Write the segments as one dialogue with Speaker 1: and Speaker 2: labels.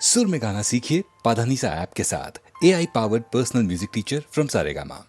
Speaker 1: सुर में गाना सीखिए पाधानीसा ऐप के साथ। AI powered personal music teacher from Saregama.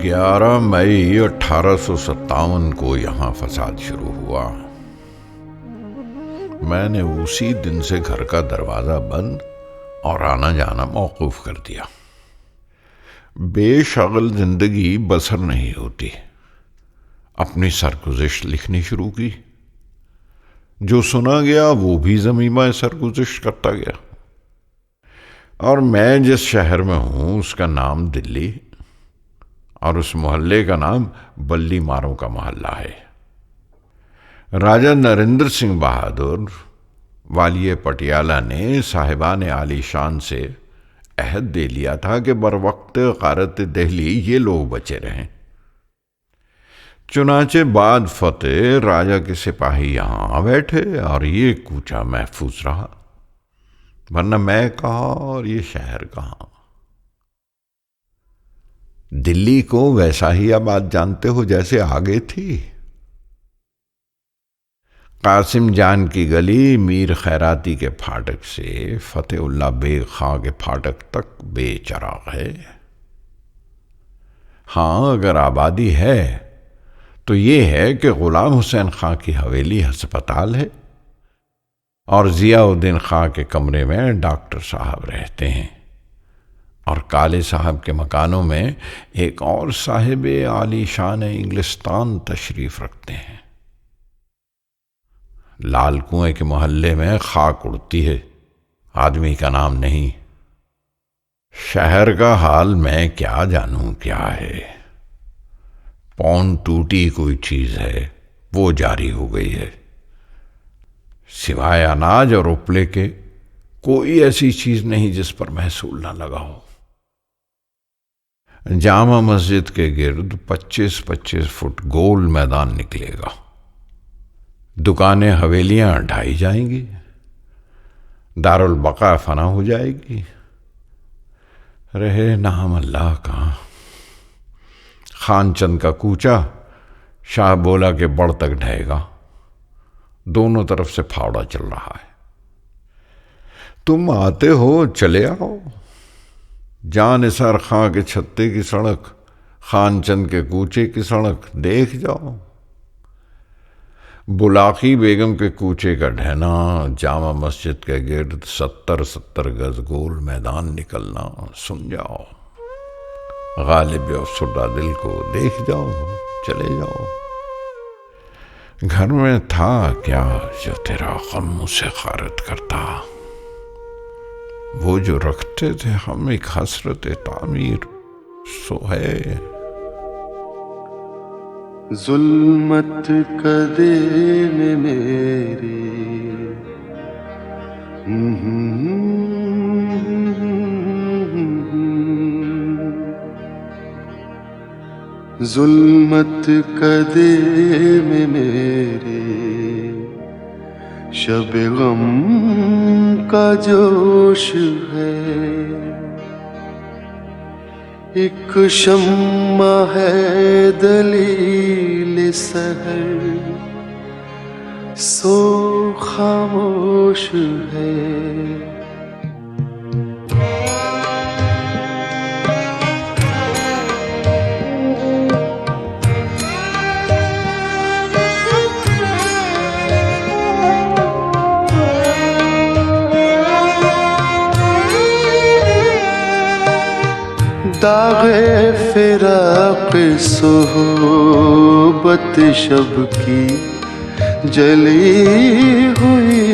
Speaker 2: 11 मई 1857 को यहाँ फसाद शुरू हुआ। मैंने उसी दिन से घर का दरवाजा बंद और आना जाना मौकूफ कर दिया। बेशगल जिंदगी बसर नहीं होती। अपनी सरगुज़िश्त लिखनी शुरू की। जो सुना गया वो भी ज़मीमा सरगुज़िश्त करता गया। और मैं जिस शहर में हूं उसका नाम दिल्ली और उस मोहल्ले का नाम बल्ली मारों का मोहल्ला है। राजा नरेंद्र सिंह बहादुर वालिय पटियाला ने साहिबान आलीशान से अहद दे लिया था कि बर वक्त गारत दिल्ली ये लोग बचे रहें। चुनाचे बाद फतेह राजा के सिपाही यहां आ बैठे और ये कूचा महफूज रहा, वरना मैं कहाँ और ये शहर कहाँ। दिल्ली को वैसा ही आबाद जानते हो जैसे आगे थी। कासिम जान की गली मीर खैराती के फाटक से फतेहुल्ला बेग खां के फाटक तक बेचराग है। हाँ, अगर आबादी है तो ये है कि गुलाम हुसैन खां की हवेली अस्पताल है और जियाउद्दीन खां के कमरे में डॉक्टर साहब रहते हैं और काले साहब के मकानों में एक और साहिब आलीशान इंग्लिस्तान तशरीफ रखते हैं। लाल कुएं के मोहल्ले में खाक उड़ती है, आदमी का नाम नहीं। शहर का हाल मैं क्या जानूं क्या है। पौन टूटी कोई चीज है वो जारी हो गई है। सिवाय अनाज और उपले के कोई ऐसी चीज नहीं जिस पर महसूल ना लगा हो। जामा मस्जिद के गिर्द 25-25 फुट गोल मैदान निकलेगा। दुकानें हवेलियां ढाई जाएंगी, दारुल बका फना हो जाएगी। रहे नाम अल्लाह का। खानचंद का कूचा शाह बोला के बड़ तक ढहेगा। दोनों तरफ से फावड़ा चल रहा है। तुम आते हो चले आओ। जान निसार खां के छत्ते की सड़क, खानचंद के कूचे की सड़क देख जाओ। बुलाकी बेगम के कूचे का ढहना, जामा मस्जिद के गिर्द 70-70 गज गोल मैदान निकलना सुन जाओ। गालिब अफसुर्दा दिल को देख जाओ, चले जाओ। घर में था क्या जो तेरा गम मुझसे खारिज करता। वो जो रखते थे हम एक हसरत तामीर सो है।
Speaker 3: जुल्मत कदे में मेरी जुल्मत कदे में मेरे शब गम का जोश है। एक शम्मा है दलील सहर सो खामोश है। दागे फिराक सोहबत शब की जली हुई।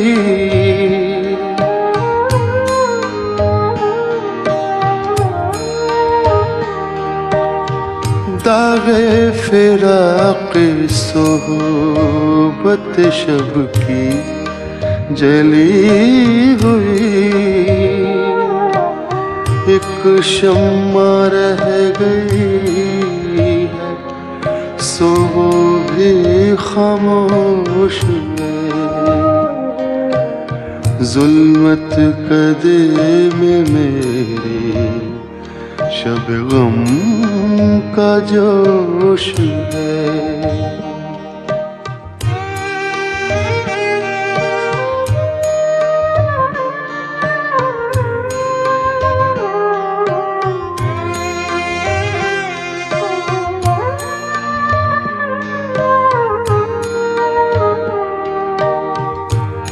Speaker 3: दागे फिराक सोहबत शब की जली हुई। एक शम्मा रह गई है सो वो भी खामोश है। जुल्मत कदे में मेरी शब गम का जोश है।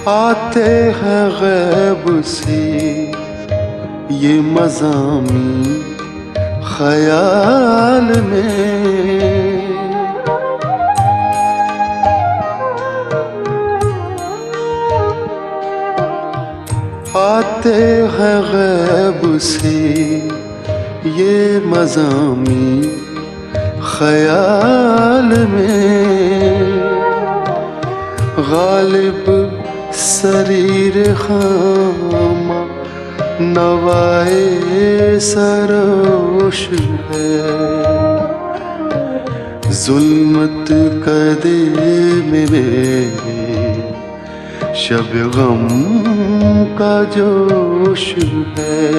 Speaker 3: आते हैं गैब से ये मज़ामी ख्याल में, आते हैं गैब से ये मज़ामी ख्याल में। गालिब सरीर खामा नवाए सरोश है, जुल्मत कदे में मेरे शब गम का जोश है।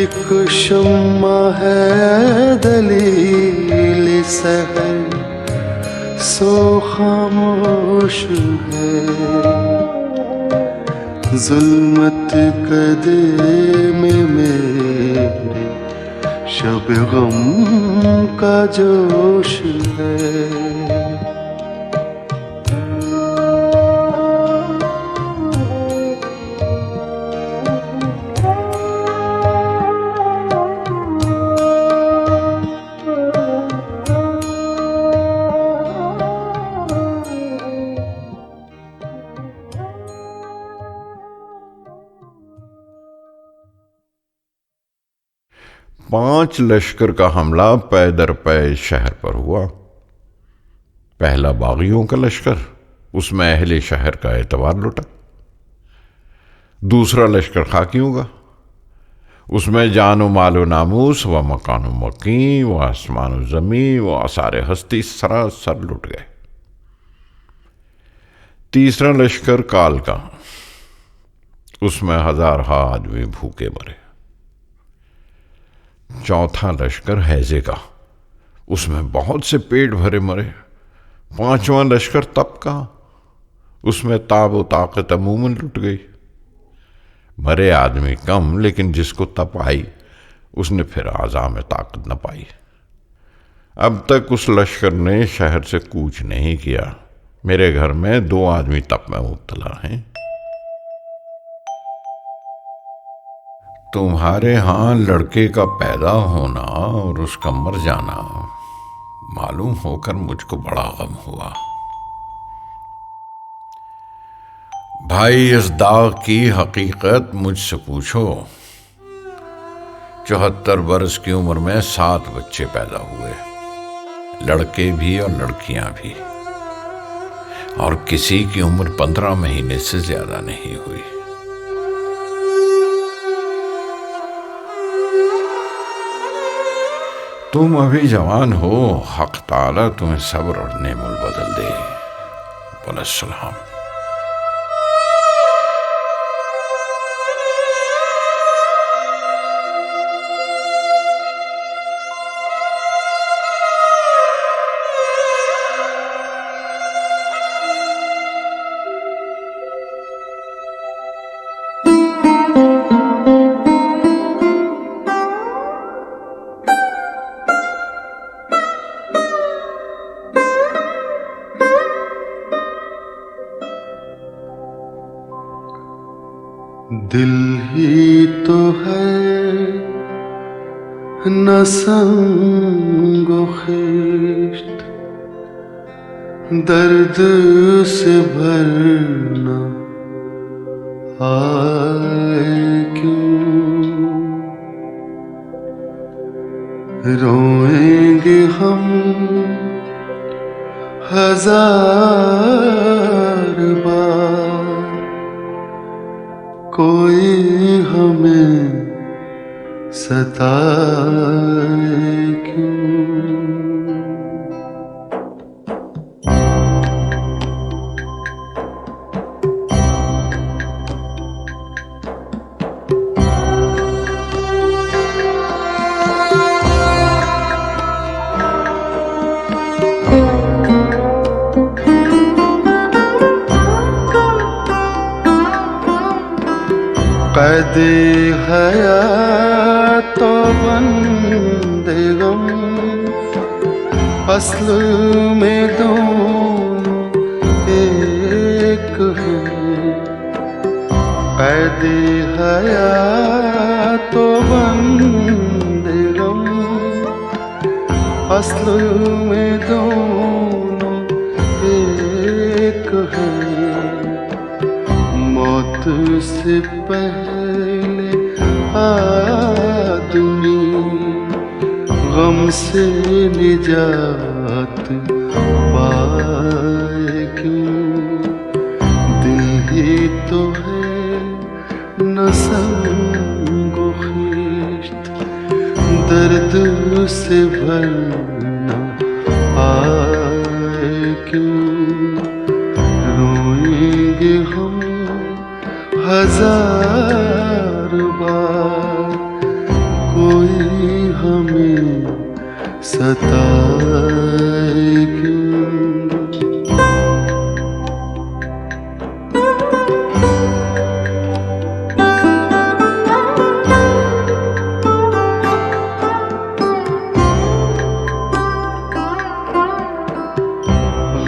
Speaker 3: एक शम्मा है दलील सहर सो खामोश है, जुल्मत कदे में मेरे शब गम का जोश है।
Speaker 2: पांच लश्कर का हमला पै दर पै शहर पर हुआ। पहला बागियों का लश्कर, उसमें अहले शहर का एतबार लुटा। दूसरा लश्कर खाकियों का, उसमें जानो मालो नामूस व मकानो मकी व आसमानो जमी व आसारे हस्ती सरासर लुट गए। तीसरा लश्कर काल का, उसमें 1000 आदमी भूखे मरे। चौथा लश्कर हैजे का, उसमें बहुत से पेट भरे मरे। पांचवां लश्कर तप का, उसमें ताब व ताकत अमूमन लुट गई। मरे आदमी कम, लेकिन जिसको तप आई उसने फिर आज़ा में ताकत न पाई। अब तक उस लश्कर ने शहर से कूच नहीं किया। मेरे घर में 2 आदमी तप में मुब्तला हैं। तुम्हारे हां लड़के का पैदा होना और उसका मर जाना मालूम होकर मुझको बड़ा गम हुआ। भाई, इस दाग की हकीकत मुझसे पूछो। 74 बरस की उम्र में 7 बच्चे पैदा हुए, लड़के भी और लड़कियां भी, और किसी की उम्र 15 महीने से ज्यादा नहीं हुई। तुम अभी जवान हो, हक ताला तुम्हें सब्र और नेमुल बदल दे। वलस्सलाम।
Speaker 3: दिल ही तो है न संगो खिश्त, दर्द से भरना आए क्यों। रोएंगे हम 1000 बार, कोई हमें सताए क्यों। कैदे हयात तो बंदे गम, असल में दोनों एक दे हया तो बंदे गम, असल में दोनों एक है। मौत से पहले आदमी गम से निजात पाए क्यों? दिल ही तो है न संगो खिश्त, दर्द से भरना आए क्यों? रोएंगे हम हजार बार, कोई हमें सताए क्यों?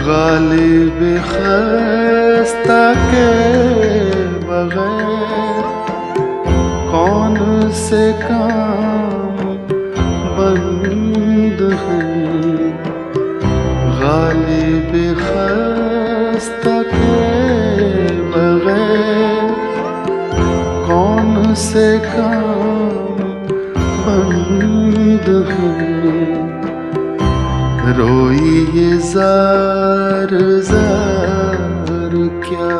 Speaker 3: गालिब खस्ता के बगैर कौन से काम बंद हैं? गालिब खस्ता के बगैर कौन से काम बंद हैं? रोइए जार जार क्या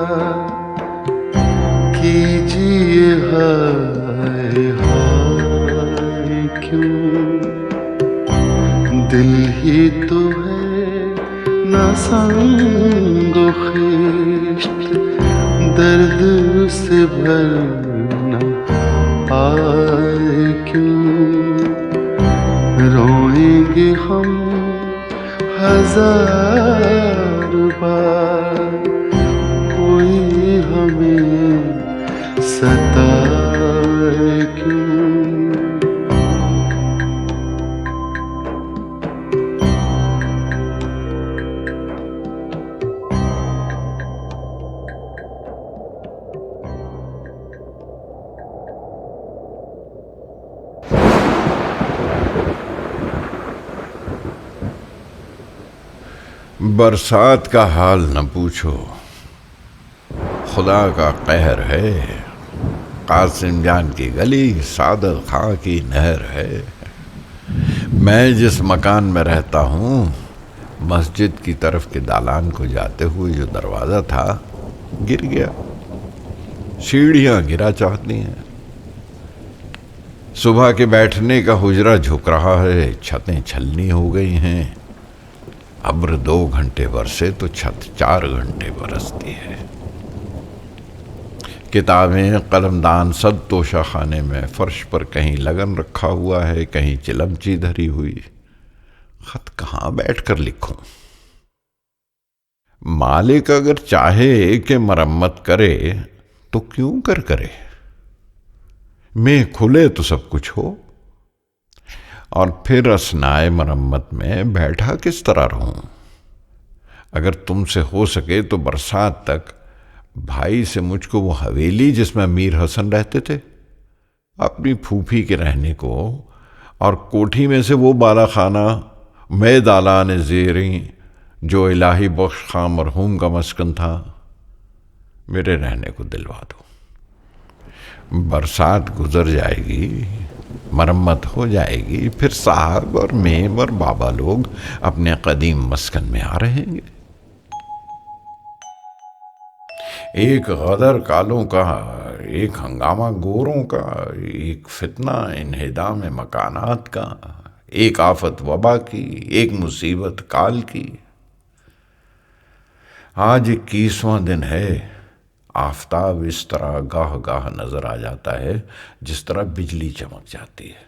Speaker 3: कीजिए हाय हाय क्यों? दिल ही तो है न संगो खिश्त, दर्द से भरना आए क्यों? रोएंगे हम हजार बार, कोई हमें सताए क्यों?
Speaker 2: बरसात का हाल न पूछो, खुदा का कहर है। कासिम जान की गली सादत खां की नहर है। मैं जिस मकान में रहता हूँ, मस्जिद की तरफ के दालान को जाते हुए जो दरवाज़ा था गिर गया। सीढ़ियाँ गिरा चाहती हैं। सुबह के बैठने का हुजरा झुक रहा है, छतें छलनी हो गई हैं। अब्र 2 घंटे बरसे तो छत 4 घंटे बरसती है। किताबें कलमदान सब तोशा खाने में फर्श पर कहीं लगन रखा हुआ है, कहीं चिलमची धरी हुई। खत कहाँ बैठकर लिखूं? मालिक अगर चाहे कि मरम्मत करे तो क्यों करे? मैं खुले तो सब कुछ हो, और फिर असनाए मरम्मत में बैठा किस तरह रहूं? अगर तुमसे हो सके तो बरसात तक भाई से मुझको वो हवेली जिसमें मीर हसन रहते थे, अपनी फूफी के रहने को, और कोठी में से वो बाला खाना मैं दालान ज़ेरी जो इलाही बख्श खां मरहूम का मस्कन था, मेरे रहने को दिलवा दो। बरसात गुजर जाएगी, मरम्मत हो जाएगी, फिर साहब और मेम और बाबा लोग अपने कदीम मस्कन में आ रहेंगे। एक गदर कालों का, एक हंगामा गोरों का, एक फितना इन्हिदाम मकानात का, एक आफत वबा की, एक मुसीबत काल की। आज 21वां दिन है। आफताब इस तरह गाह गाह नजर आ जाता है जिस तरह बिजली चमक जाती है।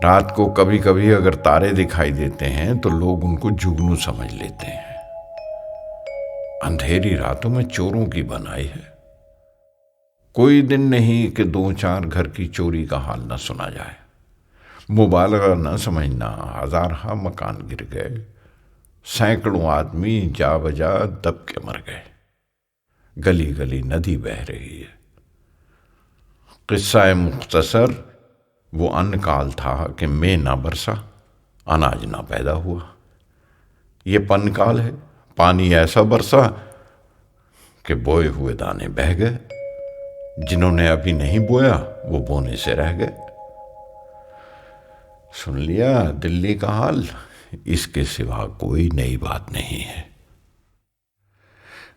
Speaker 2: रात को कभी कभी अगर तारे दिखाई देते हैं तो लोग उनको जुगनू समझ लेते हैं। अंधेरी रातों में चोरों की बनाई है। कोई दिन नहीं कि 2-4 घर की चोरी का हाल न सुना जाए। मुबालगा न समझना, हजारहा मकान गिर गए, सैकड़ों आदमी जा बजा दब के मर गए। गली गली नदी बह रही है। किस्सा मुख्तसर, वो अन्न काल था कि मैं ना बरसा, अनाज ना पैदा हुआ। ये पन काल है, पानी ऐसा बरसा कि बोए हुए दाने बह गए, जिन्होंने अभी नहीं बोया वो बोने से रह गए। सुन लिया दिल्ली का हाल, इसके सिवा कोई नई बात नहीं है।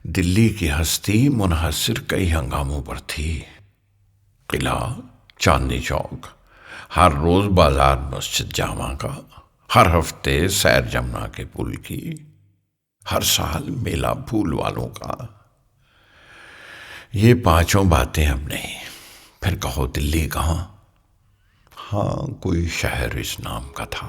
Speaker 2: दिल्ली की हस्ती मुनहसर कई हंगामों पर थी। किला, चांदनी चौक, हर रोज बाजार मस्जिद जामा का, हर हफ्ते सैर जमुना के पुल की, हर साल मेला फूल वालों का। ये पांचों बातें अब नहीं। फिर कहो दिल्ली कहाँ? हाँ, कोई शहर इस नाम का था।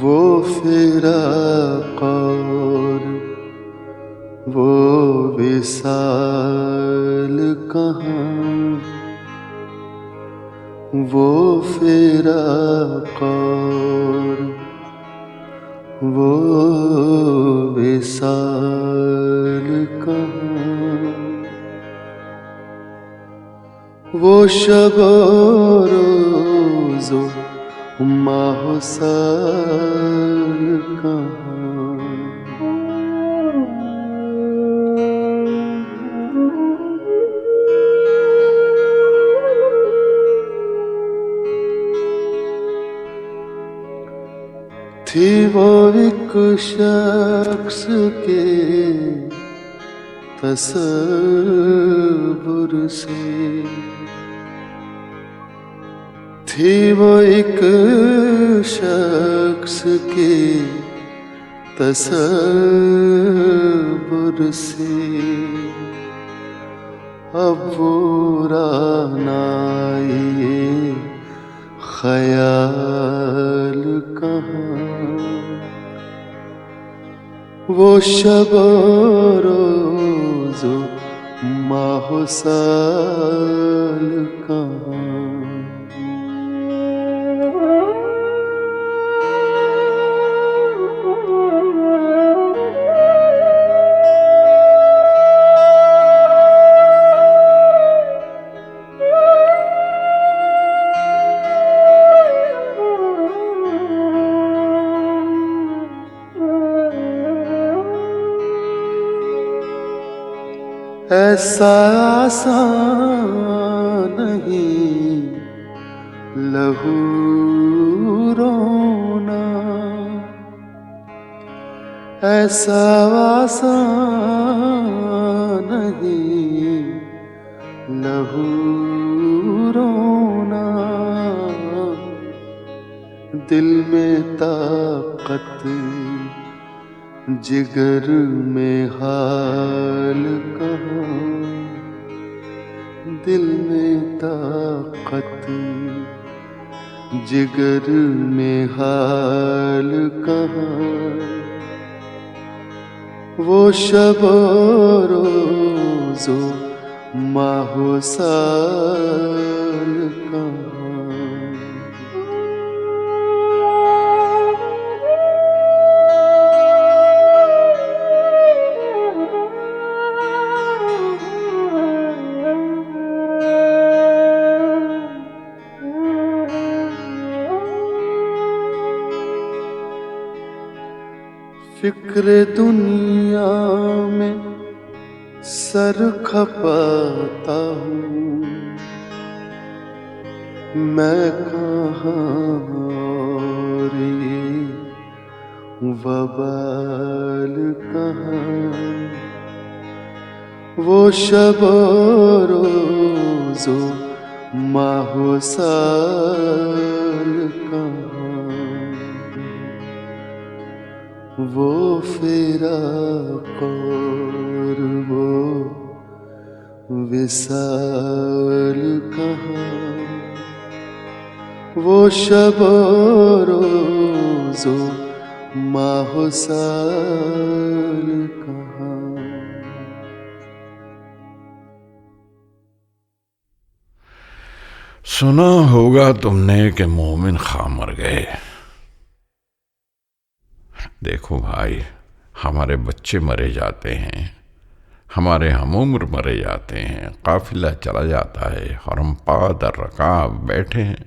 Speaker 3: वो फिराक और वो विसाल कहाँ, वो फिराक और वो विसाल कहाँ, वो शब रोज़ो माहो साल कहाँ। थी वो एक शख्स के तसव्वुर से, थी वो एक शख्स के तसव्वुर से, अब वो रानाए ख्याल कहाँ, वो शब रोज़ो माहो साल कहाँ। ऐसा आसान नहीं लहू रोना, ऐसा आसान नहीं लहू रोना, दिल में ताकत जिगर में हाल कहाँ, दिल में ताकत जिगर में हाल कहाँ, वो शब रोज़ो माहो साल कहाँ। फिक्र दुनिया में सर खपाता हूँ, मैं कहाँ और ये वबाल कहाँ, वो शब रोज़ो माहो साल कहाँ, वो फिराक और वो विसाल कहाँ, वो शब रोज़ो माहो साल कहाँ।
Speaker 2: सुना होगा तुमने कि मोमिन खां मर गए। देखो भाई, हमारे बच्चे मरे जाते हैं, हमारे हमउम्र मरे जाते हैं, काफिला चला जाता है और हम पा दर रकाब बैठे हैं।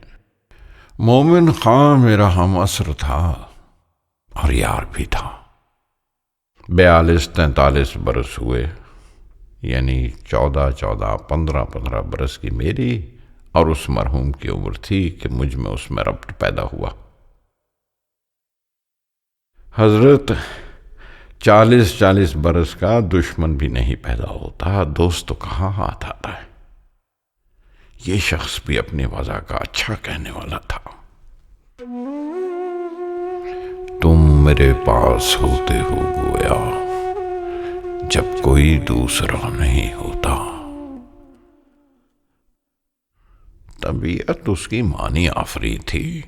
Speaker 2: मोमिन खां मेरा हम असर था और यार भी था। 42-43 बरस हुए, यानी 14-14, 15-15 बरस की मेरी और उस मरहूम की उम्र थी कि मुझ में उसमें रब्त पैदा हुआ। हजरत 40-40 बरस का दुश्मन भी नहीं पैदा होता, दोस्त तो कहाँ हाथ आता है। ये शख्स भी अपनी वजह का अच्छा कहने वाला था। तुम मेरे पास होते हो गोया जब कोई दूसरा नहीं होता। तबीयत उसकी मानी आफरी थी।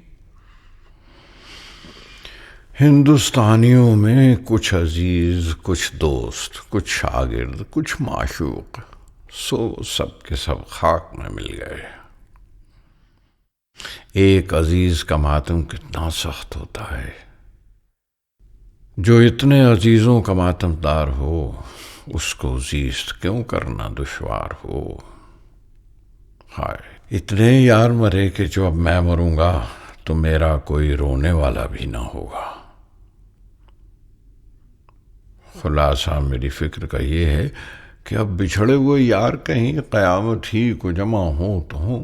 Speaker 2: हिंदुस्तानियों में कुछ अजीज, कुछ दोस्त, कुछ शागिर्द, कुछ माशूक, सो सब के सब खाक में मिल गए। एक अजीज का मातम कितना सख्त होता है। जो इतने अजीजों का मातमदार हो उसको जीस्त क्यों करना दुश्वार हो। हाय, इतने यार मरे कि जो अब मैं मरूंगा तो मेरा कोई रोने वाला भी ना होगा। खुलासा मेरी फिक्र का ये है कि अब बिछड़े हुए यार कहीं कयामत ही को जमा हो तो हो।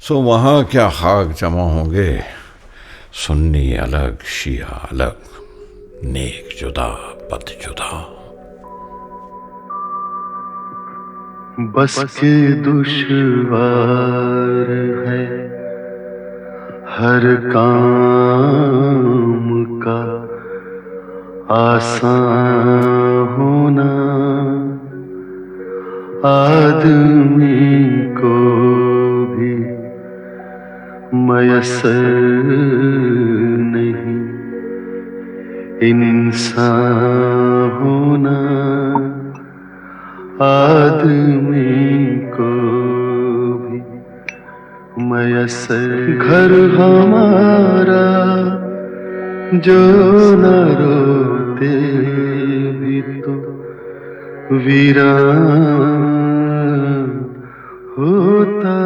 Speaker 2: सो वहां क्या खाक जमा होंगे, सुन्नी अलग, शिया अलग, नेक जुदा, बद जुदा।
Speaker 3: बस के दुश्वार है हर काम का आसान होना, आदमी को भी मयसर नहीं इंसान होना, आदमी को भी मयसर। घर हमारा जो न रोते भी तो वीरान होता,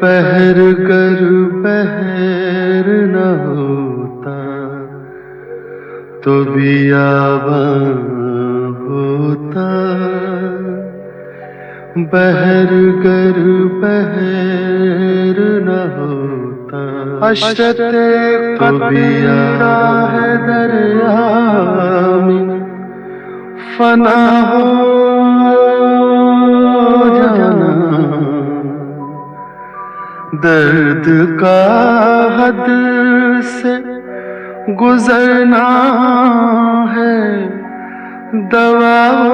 Speaker 3: बहर गर बहर न होता तो बियाबान होता, बहर गर बहर न होता। अशरते तो बियाबान है दरिया में फना हो जाना, दर्द का हद से गुजरना है, दवा हो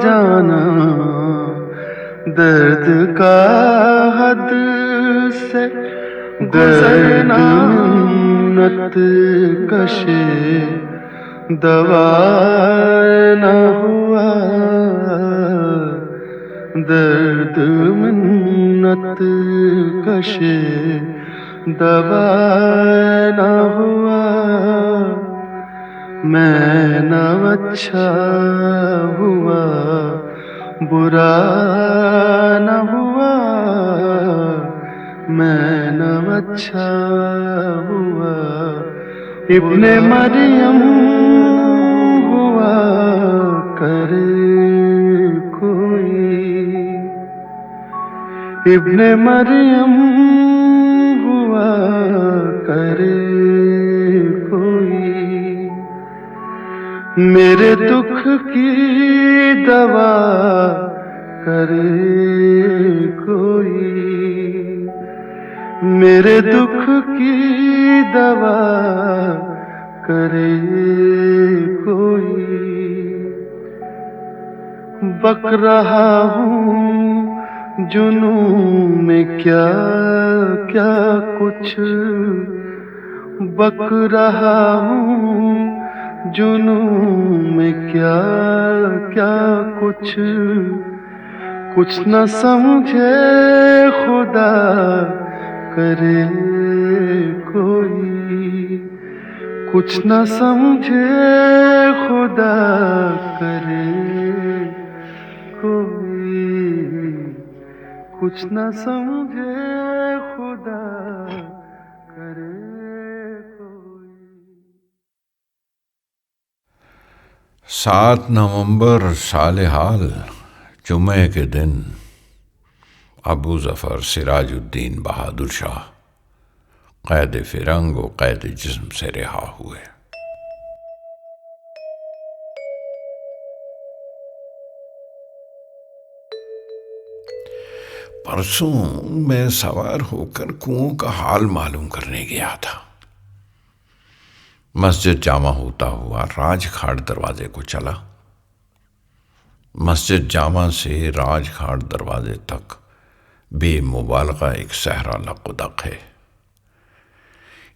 Speaker 3: जाना, दर्द का हद से गुजरना, मिन्नत कशे दवा न हुआ, दर्द मिन्नत कशे दवा न हुआ। मैं न अच्छा हुआ बुरा न हुआ, मैं न अच्छा हुआ इब्ने मरियम हुआ करे कोई, इब्ने मरियम हुआ करे कोई, मेरे दुख की दवा करे कोई, मेरे दुख की दवा करे कोई। बक रहा हूँ जुनू में क्या क्या कुछ बक रहा हूँ जुनू में क्या क्या कुछ कुछ न समझे खुदा करे कोई कुछ न समझे खुदा करे कोई कुछ न समझे खुदा करे कोई।
Speaker 2: 7 नवंबर साल हाल जुमे के दिन अबू जफर सिराजुद्दीन बहादुर शाह कैद फिरंग व कैद जिस्म से रिहा हुए। परसों मैं सवार होकर कुओं का हाल मालूम करने गया था। मस्जिद जामा होता हुआ राजघाट दरवाजे को चला। मस्जिद जामा से राजघाट दरवाजे तक बेमुबालगा एक सहरा लक़दक है।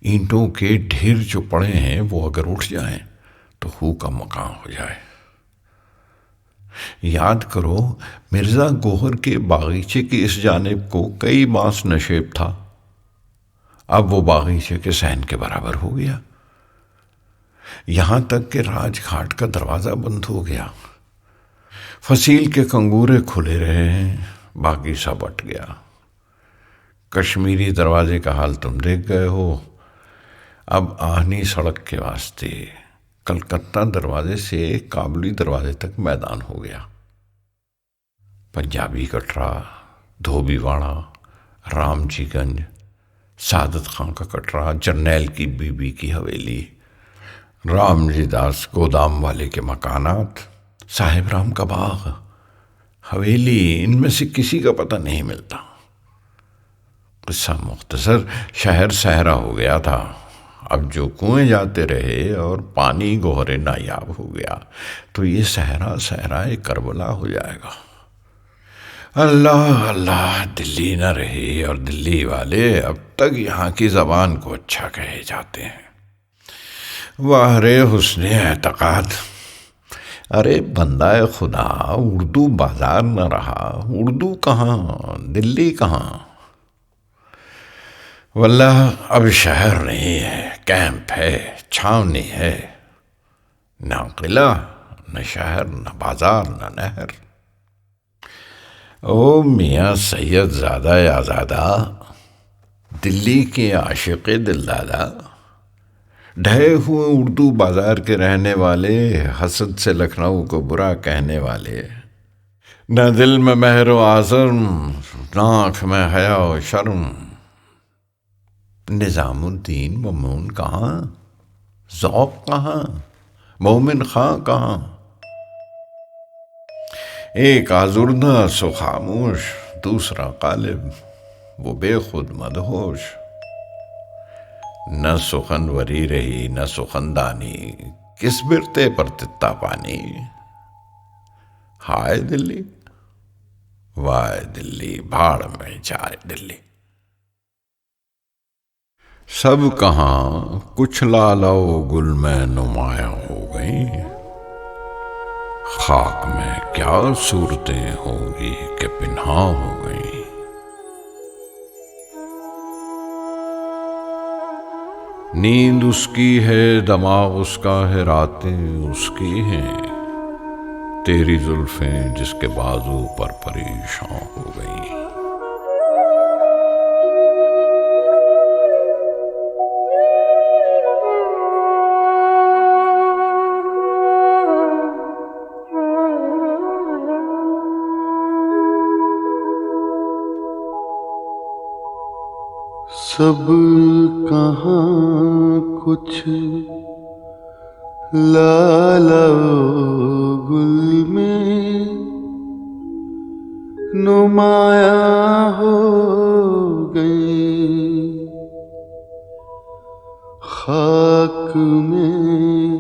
Speaker 2: ईंटों के ढेर जो पड़े हैं वो अगर उठ जाएं तो हू का मकान हो जाए। याद करो, मिर्जा गोहर के बागीचे की इस जानिब को कई बांस नशेब था। अब वो बागीचे के सहन के बराबर हो गया। यहां तक कि राजघाट का दरवाजा बंद हो गया। फसील के कंगूरे खुले रहे हैं, बाकी सब अट गया। कश्मीरी दरवाजे का हाल तुम देख गए हो। अब आहनी सड़क के वास्ते कलकत्ता दरवाजे से काबुली दरवाजे तक मैदान हो गया। पंजाबी कटरा, धोबीवाड़ा, रामजीगंज, सादत खां का कटरा, जरनैल की बीबी की हवेली, रामजी दास गोदाम वाले के मकानात, साहिब राम का बाग, हवेली, इनमें से किसी का पता नहीं मिलता। किस्सा मुख्तसर, शहर सहरा हो गया था। अब जो कुएं जाते रहे और पानी गोहरे नायाब हो गया तो ये सहरा सहरा एक करबला हो जाएगा। अल्लाह अल्लाह, दिल्ली न रही और दिल्ली वाले अब तक यहाँ की जबान को अच्छा कहे जाते हैं। वाह रे हुस्ने एतकाद। अरे बंदाए खुदा, उर्दू बाजार न रहा। उर्दू कहाँ, दिल्ली कहाँ। वल्लाह अब शहर नहीं है, कैंप है, छावनी है। न किला, न शहर, न बाजार, न नहर। ओ मियाँ सैयद ज़ादा आज़ादा, दिल्ली के आशिक़ दिलदादा, ढहे हुए उर्दू बाजार के रहने वाले, हसद से लखनऊ को बुरा कहने वाले, न दिल में महरो आज़म, न आँख में हया व शर्म। निज़ामुद्दीन ममून कहाँ, ज़ौक़ कहाँ, मोमिन खां कहाँ। एक आजुर्दा सो खामोश, दूसरा कालिब, वो बेखुद मदहोश। न सुखनवरी रही न सुखनदानी, किस बिरते पर तित्ता पानी। हाय दिल्ली, वाय दिल्ली, भाड़ में जाए दिल्ली। सब कहाँ कुछ लालो गुल में नुमाया हो गई। खाक में क्या सूरतें होंगी कि पिन्हा हो गई। नींद उसकी है, दिमाग उसका है, रातें उसकी हैं। तेरी जुल्फें जिसके बाजू पर परेशान हो गई।
Speaker 3: सब कहाँ कुछ लाला गुल में नुमाया हो गई। खाक में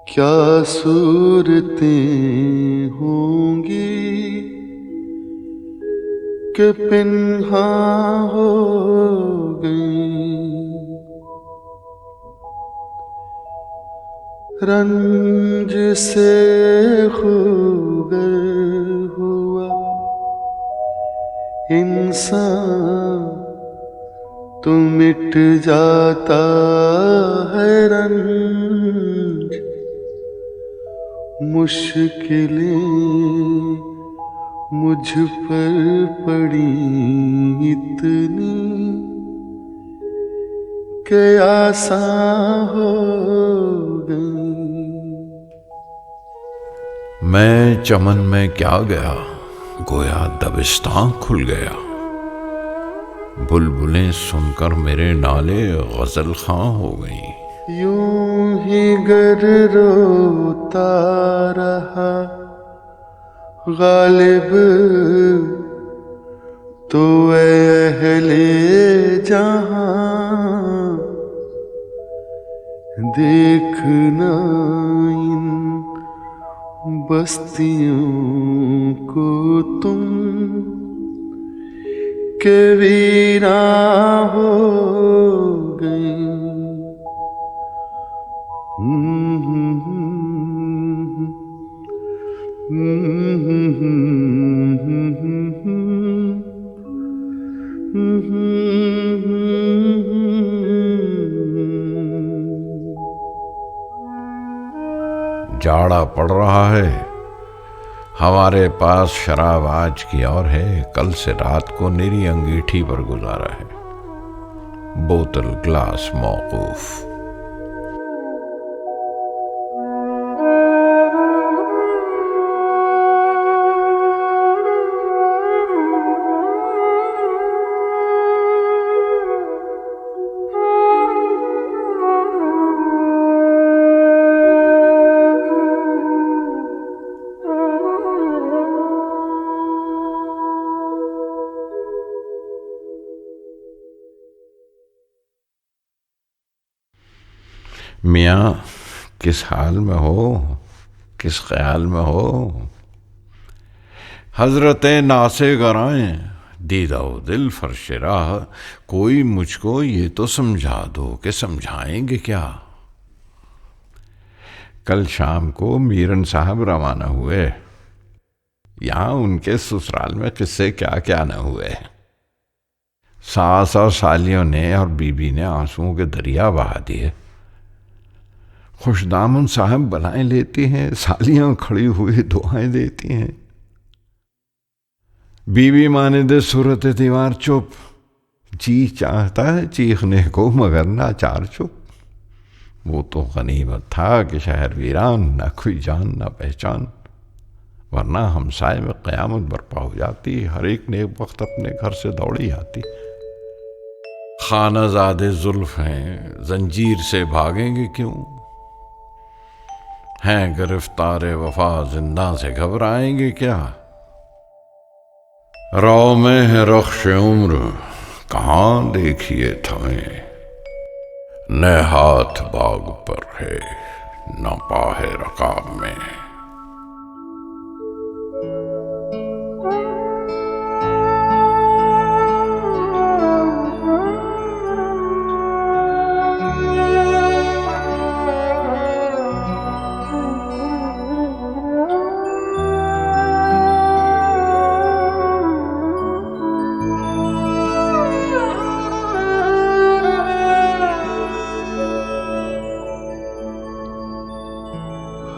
Speaker 3: क्या सूरतें के पिन्हा हो गई, रंज से खूगर हुआ इंसान तो मिट जाता है रंज, मुश्किलें मुझ पर पड़ी इतनी के आसान हो गई।
Speaker 2: मैं चमन में क्या गया, गोया दबिस्तां खुल गया, बुलबुलें सुनकर मेरे नाले गजल खां हो गई।
Speaker 3: यूं ही गर रोता रहा गालिब तो अहले जहां, देखना इन बस्तियों को तुम के वीरा हो गई।
Speaker 2: जाड़ा पड़ रहा है, हमारे पास शराब आज की और है, कल से रात को निरी अंगीठी पर गुजारा है, बोतल ग्लास मौकूफ। मियाँ किस हाल में हो, किस ख्याल में हो, हजरतें नासे गराएं दीदा दिल फर्श राह, कोई मुझको ये तो समझा दो कि समझाएंगे क्या। कल शाम को मीरन साहब रवाना हुए, यहां उनके ससुराल में किस्से क्या क्या न हुए। सास और सालियों ने और बीबी ने आंसुओं के दरिया बहा दिए। खुशदामन साहब बनाए लेती हैं, सालियां खड़ी हुई दुआएं देती हैं। बीवी माने दे सूरत दीवार चुप, जी चाहता है चीखने को मगर ना चार चुप। वो तो गनीमत था कि शहर वीरान, ना कोई जान ना पहचान, वरना हमसाए में क़यामत बर्पा हो जाती, हर एक ने एक वक्त अपने घर से दौड़ी आती। खानाज़ादे जुल्फ हैं, जंजीर से भागेंगे क्यों, हैं गिरफ्तारे वफा जिंदा से घबराएंगे क्या। रौ में है रख्श उम्र कहाँ देखिए थमें, न हाथ बाग पर है न पाहे रकाब में।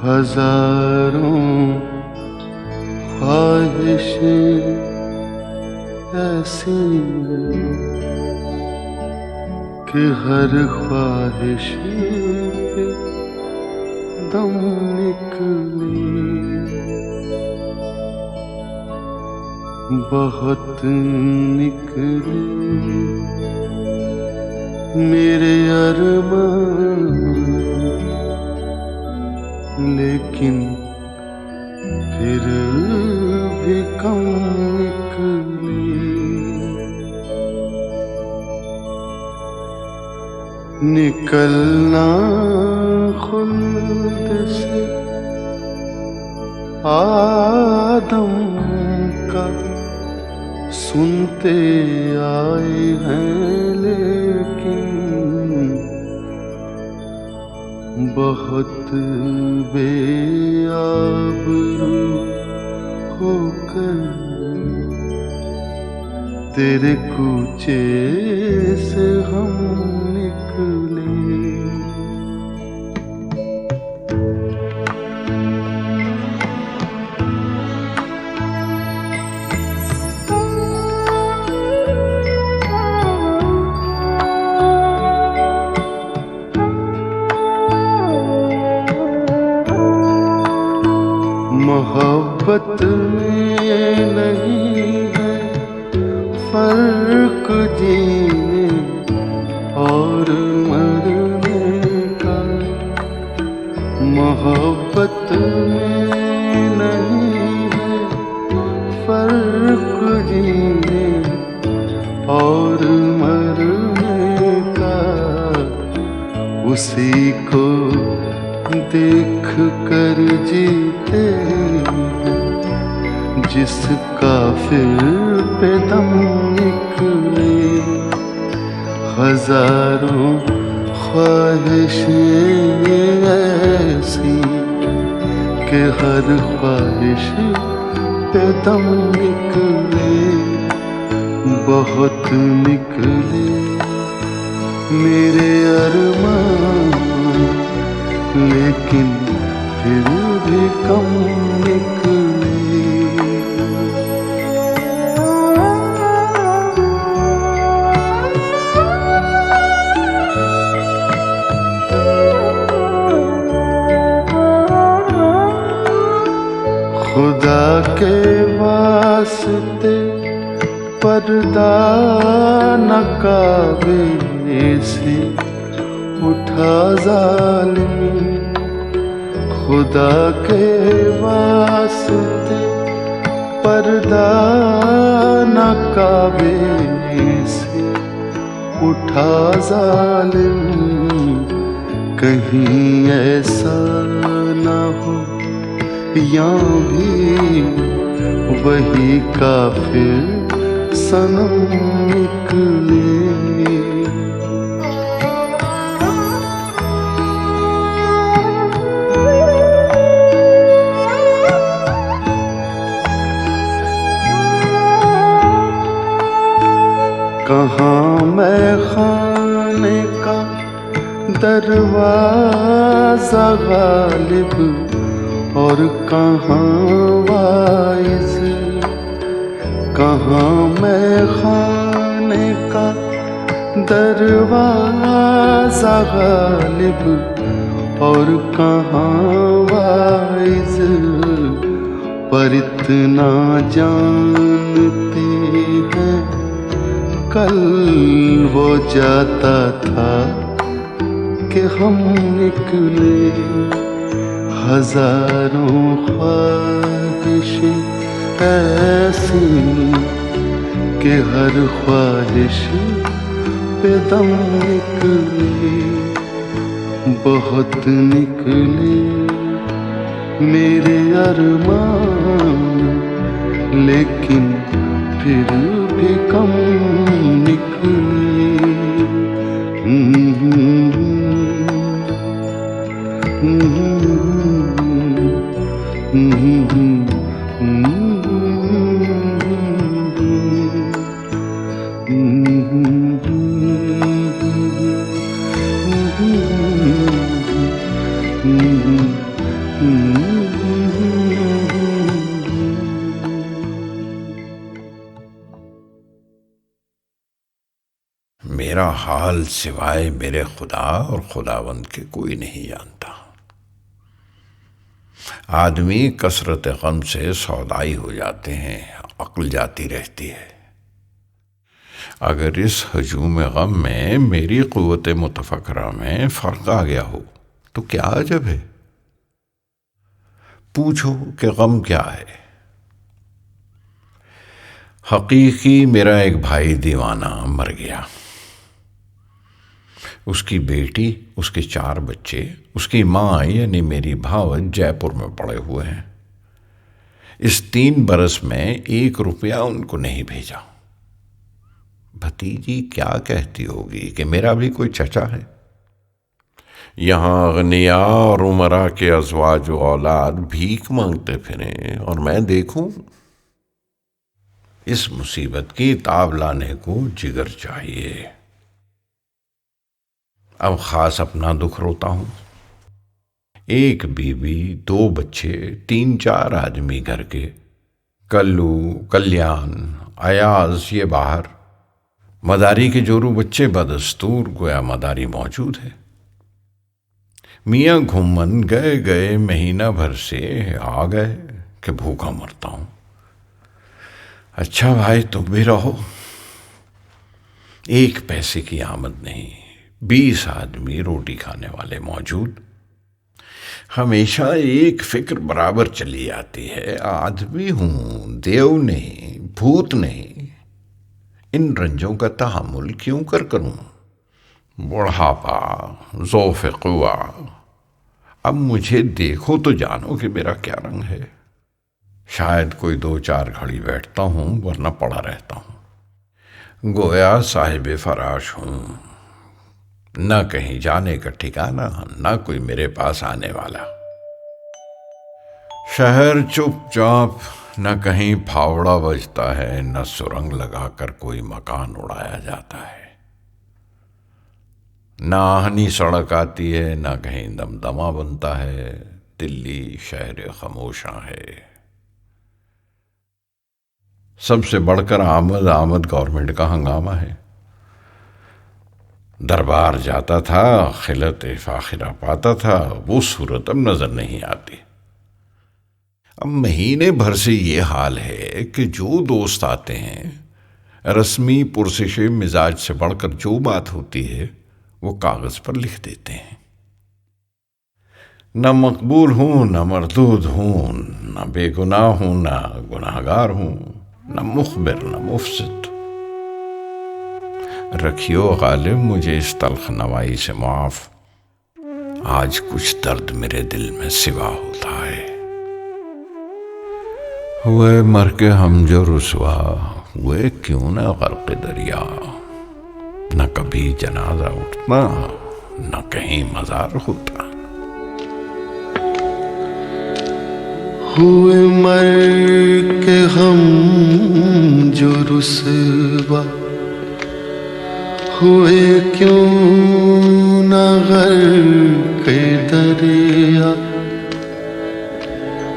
Speaker 3: हजारों ख्वाहिशें ऐसी कि हर ख्वाहिश पे दम निकले, बहुत निकले मेरे अरमान, लेकिन फिर भी कम निकले। निकलना खुल्द से आदम का सुनते आए हैं, लेकिन बहुत बेआबरू होकर तेरे कूचे से हम निकले। मोहब्बत में नहीं है फर्क जीने और मरने का। मोहब्बत में नहीं है फर्क जीने और मरने का। उसी को देख कर जीते जिसका फिर पे दम निकले। हजारों ख्वाहिशें ऐसी कि हर ख्वाहिश पे दम निकले। बहुत निकले मेरे अरमान, लेकिन फिर भी कम निकले। खुदा के वास्ते पर्दा नकाबे से उठा जालिम। खुदा के वास्ते पर्दा नकाबे से उठा जालिम। कहीं ऐसा ना हो या भी वही काफिर सनम निकले। कहाँ मैं खाने का दरवाजा गालिब और कहाँ वाइज। कहाँ मैं खाने का दरवाजा गालिब और कहाँ वाइज। पर इतना जानते हैं कल वो जाता था कि हम निकले। हजारों ख्वाहिशें ऐसी कि हर ख्वाहिश पे दम निकले। बहुत निकले मेरे अरमान, लेकिन फिर भी कम निकले।
Speaker 2: मेरा हाल सिवाय मेरे खुदा और खुदावंद के कोई नहीं जानता। आदमी कसरत गम से सौदाई हो जाते हैं, अक्ल जाती रहती है। अगर इस हजूम गम में मेरी क़ुव्वत मुतफक्करा में फ़र्क आ गया हो तो क्या अजब है। पूछो कि गम क्या है। हकीकी मेरा एक भाई दीवाना मर गया। उसकी बेटी, उसके 4 बच्चे, उसकी माँ यानी मेरी भावज जयपुर में पड़े हुए हैं। इस 3 बरस में 1 रुपया उनको नहीं भेजा। भतीजी क्या कहती होगी कि मेरा भी कोई चचा है। यहां गनिया और उमरा के अज़वाज व औलाद भीख मांगते फिरें और मैं देखूं। इस मुसीबत की ताब लाने को जिगर चाहिए। अब खास अपना दुख रोता हूं। एक बीवी, 2 बच्चे, 3-4 आदमी घर के, कल्लू, कल्याण, अयाज ये बाहर, मदारी के जोरू बच्चे बदस्तूर गोया मदारी मौजूद है। मियाँ घुम्मन गए गए महीना भर से आ गए कि भूखा मरता हूं। अच्छा भाई तुम भी रहो। 1 पैसे की आमद नहीं, 20 आदमी रोटी खाने वाले मौजूद। हमेशा एक फिक्र बराबर चली आती है, आदमी हूं, देव नहीं, भूत नहीं, इन रंजों का तहम्मुल क्यों करूं। बुढ़ापा, ज़ौफ़ क़ुवा। अब मुझे देखो तो जानो कि मेरा क्या रंग है। शायद कोई 2-4 घड़ी बैठता हूं, वरना पड़ा रहता हूं। गोया साहिब फराश हूं, न कहीं जाने का ठिकाना, न कोई मेरे पास आने वाला। शहर चुपचाप, न कहीं फावड़ा बजता है, न सुरंग लगाकर कोई मकान उड़ाया जाता है। न आहनी सड़क आती है, न कहीं दमदमा बनता है। दिल्ली शहर खामोशा है। सबसे बढ़कर आमद गवर्नमेंट का हंगामा है। दरबार जाता था, खिलत फाखिरा पाता था, वो सूरत अब नजर नहीं आती। अब महीने भर से ये हाल है कि जो दोस्त आते हैं, रस्मी पुरसिश मिजाज से बढ़कर जो बात होती है वो कागज पर लिख देते हैं। न मकबूल हूं, न मरदूद हूं, न बेगुनाह हूं, न गुनाहगार हूं, न मुखबिर, न मुफसिद। रखियो गालिब मुझे इस तल्ख नवाई से माफ। आज कुछ दर्द मेरे दिल में सिवा होता है। हुए मर के हम जो रुसवा हुए, क्यों न गर्क़ दरिया। न कभी जनाजा उठता, न कहीं मजार होता।
Speaker 3: हुए मर के हम जो रुसवा हुए, क्यों न गर्क़ दरिया।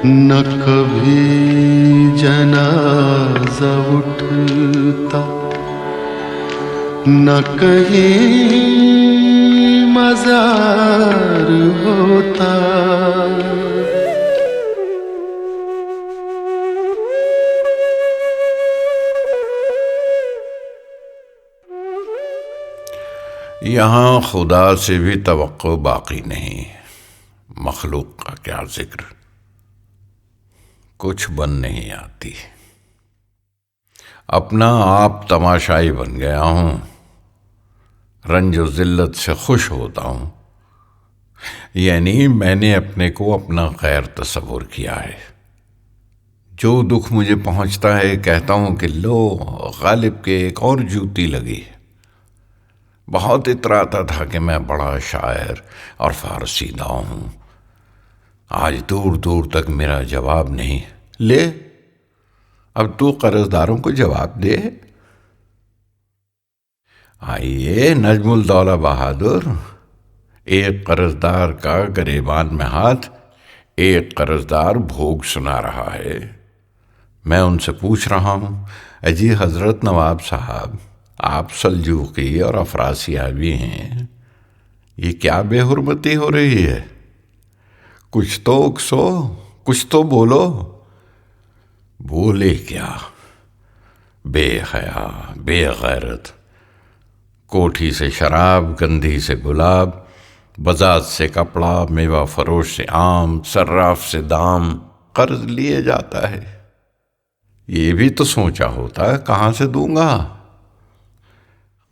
Speaker 3: न कभी जनाजा उठता, न कहीं मजार होता।
Speaker 2: यहां खुदा से भी तवक्को बाकी नहीं। मखलूक का क्या जिक्र, कुछ बन नहीं आती। अपना आप तमाशाई बन गया हूं, रंजो जिल्लत से खुश होता हूं। यानी मैंने अपने को अपना गैर तस्वुर किया है। जो दुख मुझे पहुंचता है कहता हूं कि लो गालिब के एक और जूती लगी। बहुत इतराता था कि मैं बड़ा शायर और फारसी दाव हूं। आज दूर दूर तक मेरा जवाब नहीं। ले अब तू कर्जदारों को जवाब दे। आइए नजमुल दौला बहादुर, एक कर्जदार का गरेबान में हाथ, एक कर्जदार भोग सुना रहा है। मैं उनसे पूछ रहा हूं, अजी हजरत नवाब साहब, आप सल्जूकी और अफरासियाबी हैं, ये क्या बेहुरमती हो रही है? कुछ तो उकसो, कुछ तो बोलो। बोले क्या? बेहया, बेगैरत, कोठी से शराब, गंधी से गुलाब, बाजार से कपड़ा, मेवा फरोश से आम, सर्राफ से दाम, कर्ज लिए जाता है। ये भी तो सोचा होता, कहां से दूंगा?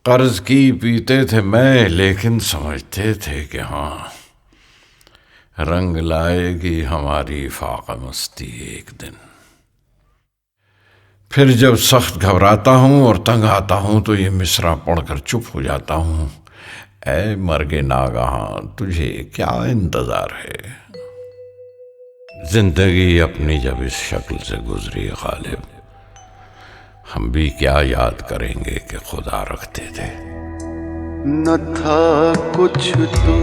Speaker 2: कर्ज की पीते थे मैं, लेकिन समझते थे कि हाँ, रंग लाएगी हमारी फाका मस्ती एक दिन। फिर जब सख्त घबराता हूं और तंग आता हूं तो ये मिसरा पढ़कर चुप हो जाता हूं। ऐ मर्गे नागहां तुझे क्या इंतजार है। जिंदगी अपनी जब इस शक्ल से गुजरी गालिब, हम भी क्या याद करेंगे कि खुदा रखते थे।
Speaker 3: न था कुछ तो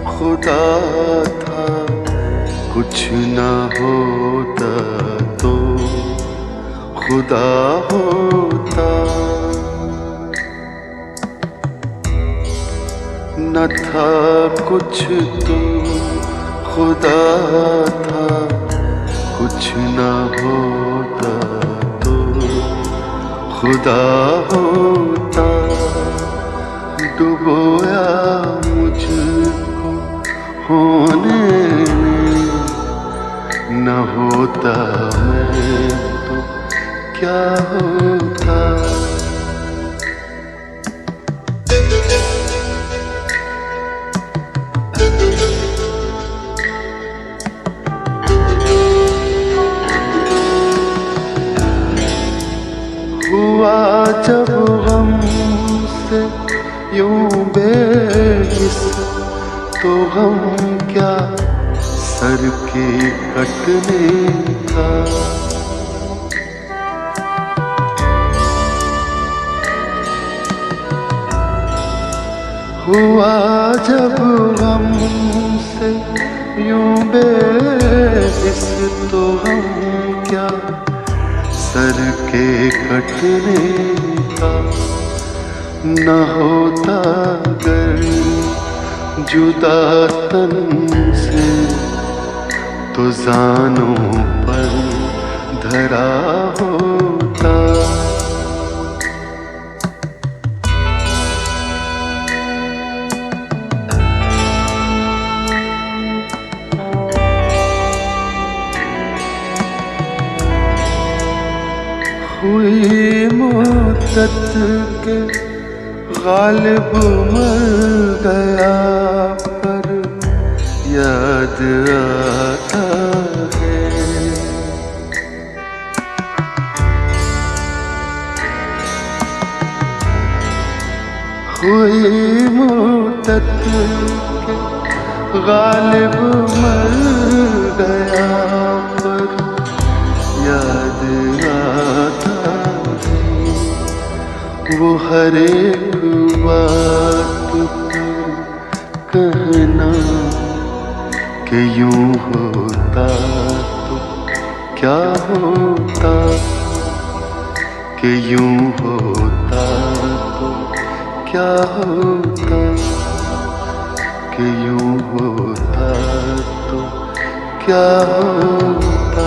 Speaker 3: खुदा था, कुछ न होता तो खुदा होता। न था कुछ तो खुदा था, कुछ न होता तो खुदा होता। डुबोया मुझको होने में, न होता मैं तो क्या होता। हुआ जब गम से यूं बेहिस, तो गम क्या सर के कटने का। हुआ जब गम से यूं बेहिस, तो गम क्या सर के कटने का। न होता गर जुदा तन से, तो जानों पर धरा होता। हुई मुद्दत के गालिब मर गया, पर याद आता है। हुई मुद्दत के गालिब मर गया, पर याद आता है। वो हर एक बात पर कहना कि यूं होता तो क्या होता, कि यूं होता तो क्या होता, कि यूं होता तो क्या होता।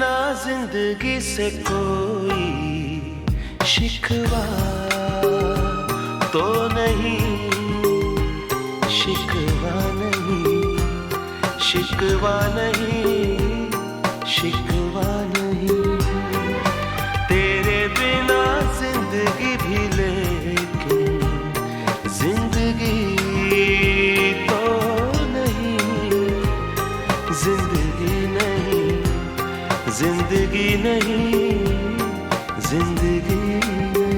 Speaker 3: बिना जिंदगी से कोई शिकवा तो नहीं, शिकवा नहीं, शिकवा नहीं, शिकवा नहीं। तेरे बिना जिंदगी भी लेकिन जिंदगी तो नहीं, जिंदगी नहीं, जिंदगी नहीं, जिंदगी नहीं।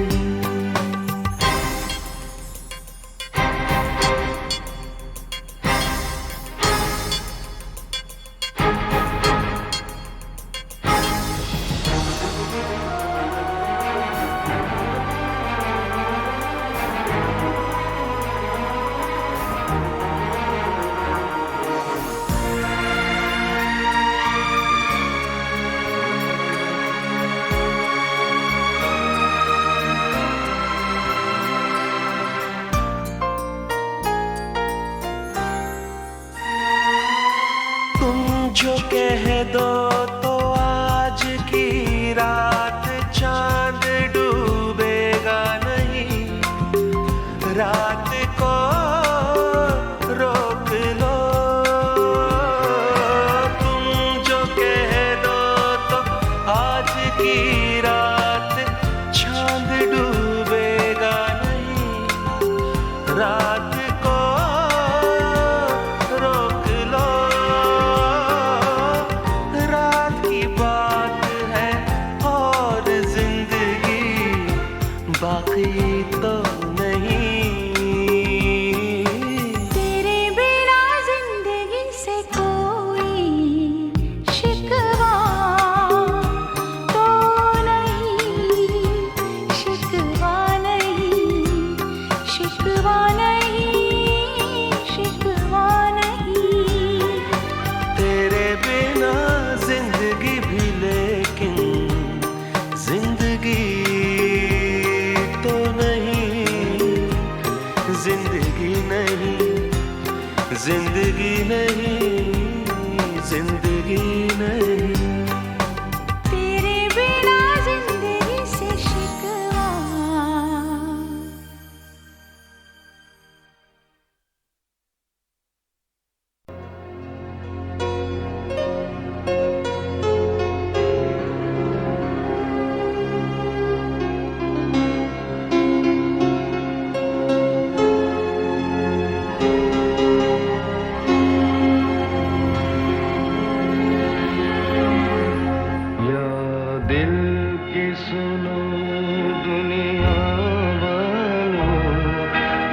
Speaker 3: जो कह दो तो आज की रात चांद डूबेगा नहीं, रात को रोक लो। तुम जो कह दो तो आज की रात चांद डूबेगा नहीं, रात को रोक लो। बाकी तो नहीं।
Speaker 4: तेरे बिना जिंदगी से कोई शिकवा तो नहीं, शिकवा नहीं, शिकवा नहीं, शिकवा नहीं।
Speaker 3: तेरे बिना जिंदगी भी लेकिन जिंदगी जिंदगी नहीं, जिंदगी नहीं, जिंदगी नहीं।
Speaker 4: तेरे बिना जिंदगी से शिकवा।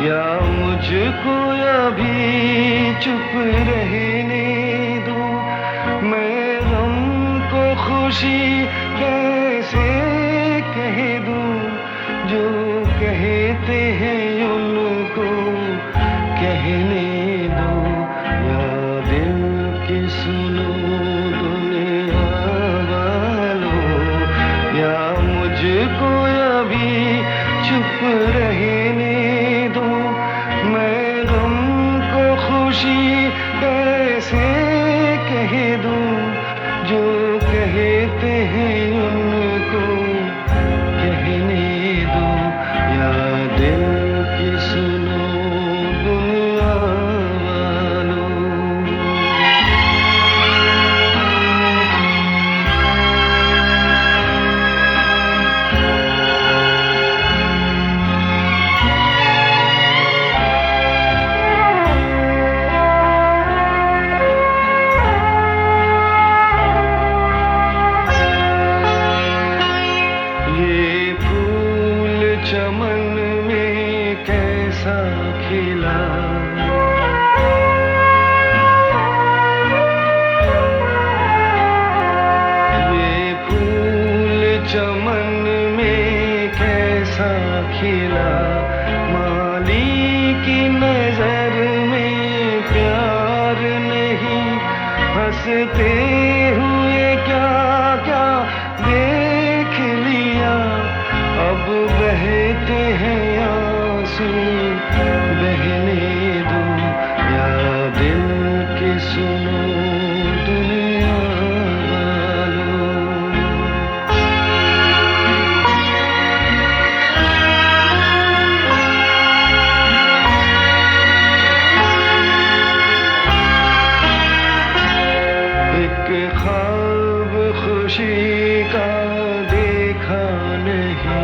Speaker 3: या मुझको अभी चुप रहने दो, मैं गम को खुशी कैसे कह दूं, जो कहते हैं उनको कहने दो। या दिल की सुनो दुनिया वालों, या मुझको अभी चुप रहने दो, मैं गम को खुशी कैसे कह दूं, जो कहते हैं उनको कहने दो। या दिल की सुनो दुनिया वालों। चमन में कैसा खिला, ये फूल चमन में कैसा खिला, माली की नजर में प्यार नहीं, हंसते हुए क्या क्या देख लिया, अब बहते हैं आंसू बहने दो। या दिल की सुनो दुनिया वालों। खुशी का देखा नहीं।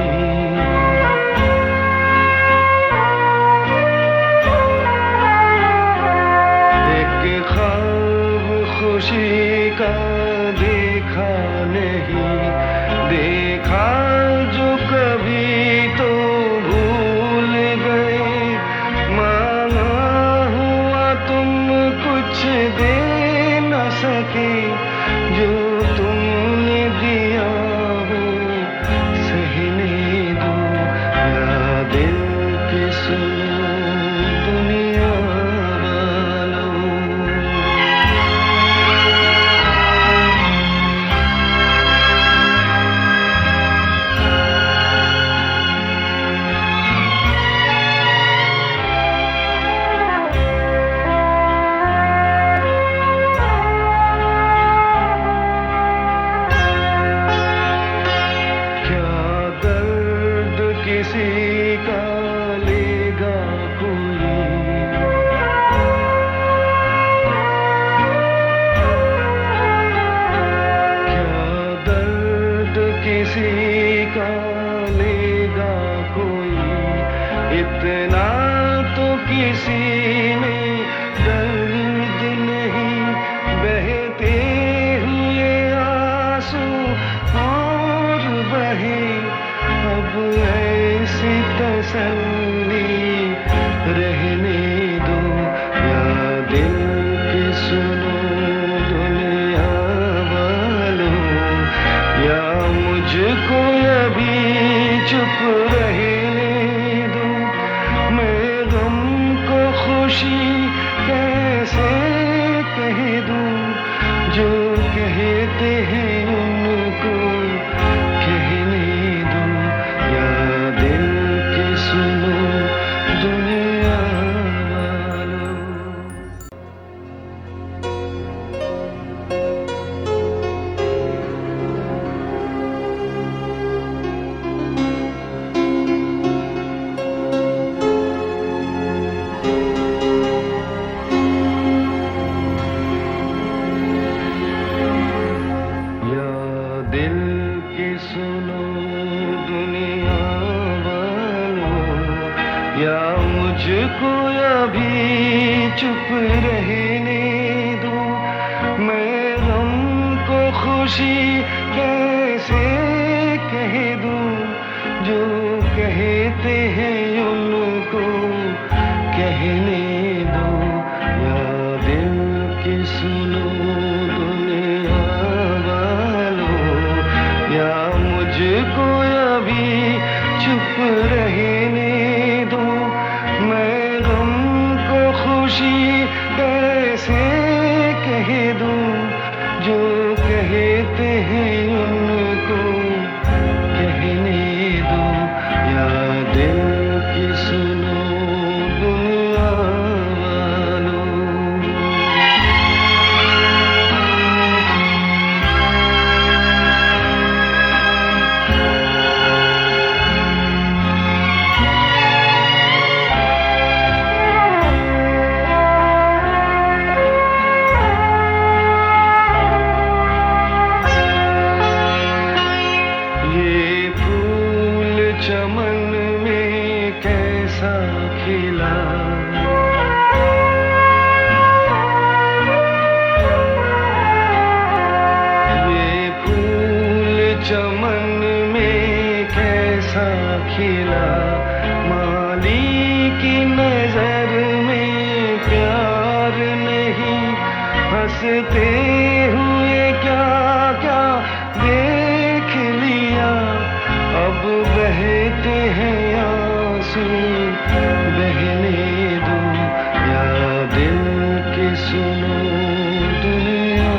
Speaker 3: एक ख्वाब खुशी का देखा नहीं, देखा जो कभी तो भूल गए। मांगा हुआ तुम कुछ दे न सके, जो तुमने दिया हो सहने दो। या दिल के सुनो दुनिया वालों। किसी का लेगा कोई, क्या दर्द किसी का लेगा कोई। इतना तो किसी में दर्द नहीं, बहते हुए आंसू और बहे। अब ऐसी तसल्ली रहने दो। या दिल की सुनो दुनिया वालों, या मुझको अभी चुप रहने दो। मैं गम को खुशी कैसे कह दूं, जो कहते हैं उनको कहने दो। या दिल के सुनो दुनिया वालों। या दिल की सुनो दुनिया वालों, या मुझको अभी चुप रहने दो। मैं गम को खुशी कैसे कह दूं, जो कहते हैं उनको कहने दो। या दिल की सुनो दुनिया वालों, या मुझको अभी चुप रहने दो। मैं गम को खुशी कैसे कह दूं, जो कहते हैं उनको कहने दो। या दिल की सुनो दुनिया वालों। ये फूल चमन में कैसा खिला, ये फूल चमन में कैसा खिला। माली की नजर में प्यार नहीं, हंसते हुए क्या क्या देख लिया। अब बहते हैं आंसू बहने दो। या दिल की सुनो दुनिया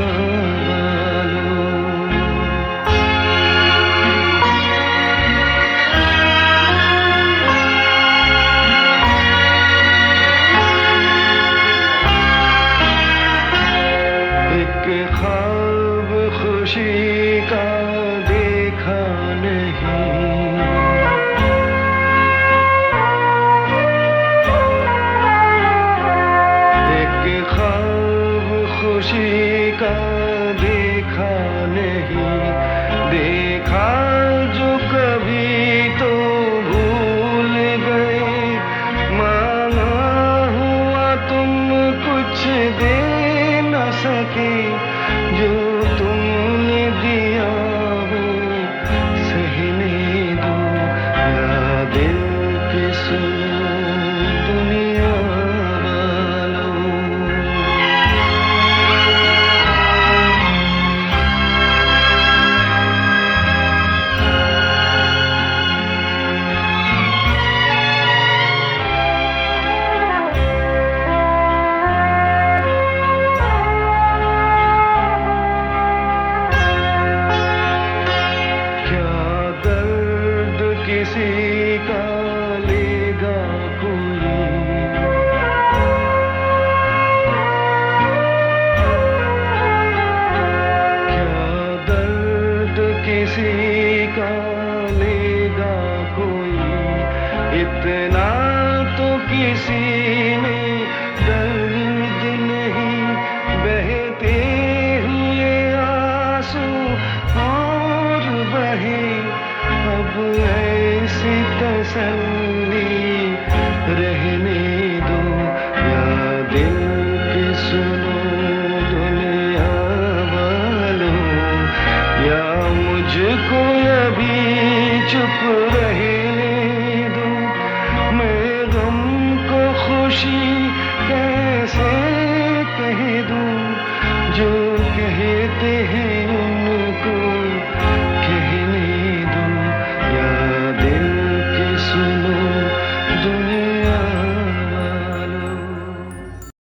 Speaker 3: वालों। एक ख्वाब खुशी का देखा नहीं, खुशी का देखा नहीं। देखा जो कभी तो भूल गए, माना हुआ तुम कुछ दे न सके, जो तुमने दिया वो सहने दो, या दिल के सुनो दुनिया वालों। क्या दर्द किसी का लेगा कोई, क्या दर्द किसी का लेगा कोई, इतना तो किसी में दर्द नहीं, बहते हुए आंसू और बहे, अब ऐसी तसल्ली रहने दो, या दिल के सुनो दुनिया वालों, या मुझको अभी चुप रहे